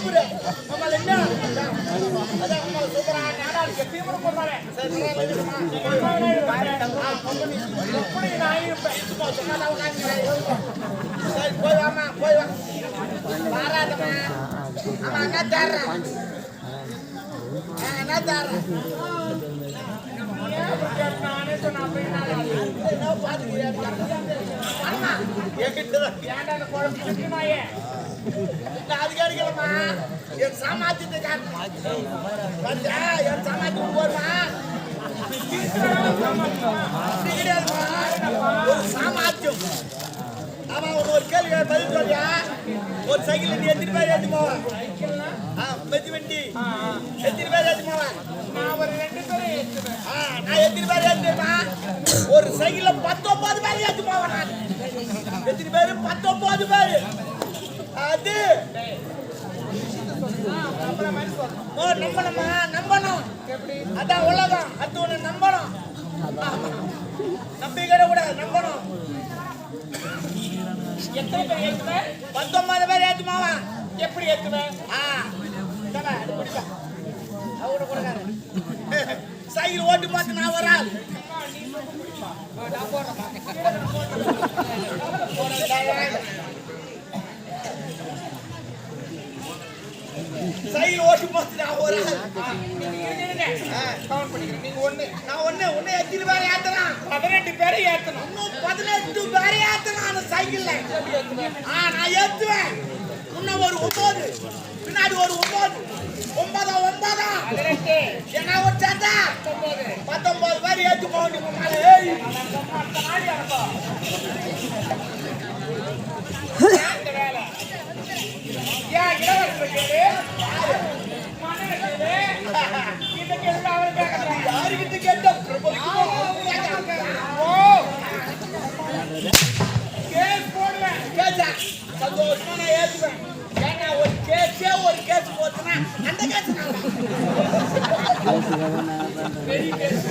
super அம்மா என்ன அத அம்மா சூப்பரா நாடா எப்பயும் போறானே சரி எப்படி நான் இருப்பேன் சொன்னா நான் சரி போய் வாமா போய் வா பாராதமா அம்மா என்ன தரேன் என்ன தரேன் நானே சொன்னா அப்படினா என்ன பாத்துக்கிறேன் அம்மா ஏகிட்டதா ஏன்டா குழப்பம் நாயே அதிகாரிகளம்மா என் சாமாத்தியத்தை என் சாமாத்தியம் போருமா ஒரு சாமாத்தியம் ஆமா ஒரு கேள்வி பதில் சொல்லியா ஒரு சைக்கிள் நீ எத்தனை பேர் ஏற்றி போவேன் மெத்தி வண்டி எத்தனை பேர் ஏற்றி போவேன் நான் ஒரு 2 பேர் ஏற்றுவேன் நான் எத்தனை பேர் ஏற்றுவேன் ஒரு சைக்கிள்ல 19 பேர் ஏற்றி போவேன் நான் எத்தனை பேர் 19 பேர் அது நம்பணுமா நம்பணும் அதான் உலகம் அது ஒண்ணு நம்பணும் நம்பிக்கிட கூடாது நம்பணும் எத்தனை பேர் ஏற்றுவேன் 19 பேர் ஏற்றுமாவா எப்படி ஏற்றுவேன் அவரு கொடுக்காரு சைக்கிள் ஓட்டு பார்த்து நான் வராது சைக்கிள் ஓட்டு பார்த்து நான் வராது நீங்க ஒண்ணு எத்தனை பேர் ஏத்தலாம் 18 பேரை ஏத்தணும் இன்னும் 18 பேரை ஏத்தலாம் அந்த சைக்கிள்ல நான் ஏத்துவேன் இன்னும் ஒரு 9 பின்னாடி ஒரு 9 என்ன ஒரு சேர்த்தா 19 பேர் ஏத்து போக யாருக்கிட்ட கேட்ட சந்தோஷமா நான் ஏத்துவேன் ஏன்னா ஒரு கேஸ் போச்சுன்னா அந்த கேஸ் பெரிய கேஸ்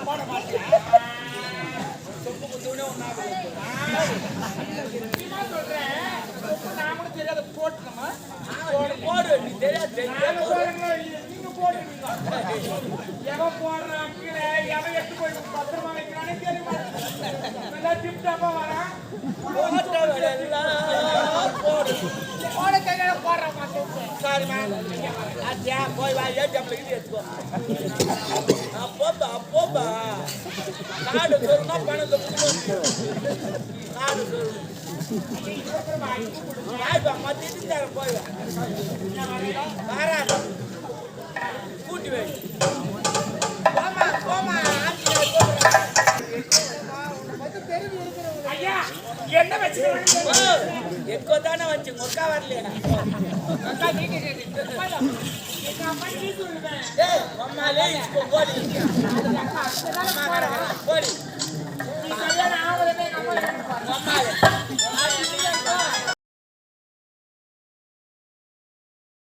போட மாட்டேன் தெரியாத போட்டுமா போடு நீ தெரியாது நீங்க போடுறீங்க எவன் போடுறான் கீழே எவன் எடுத்து போய் பத்திரமா வைக்கிறானே தெரியுமா நல்லா டிப் டாப்பா வரான் போடு போட கையில போடுற மாட்டேன் சாரிமா அத்தியா போய் வா ஏடிஎம்ல இது எடுத்துக்கோ அப்போபா காடு சொன்னா பணத்தை காடு சொல் கூட்டி வை என்ன வச்சு எக்கோ தானே வச்சு மொக்கா வரலையா அம்மாலே போடி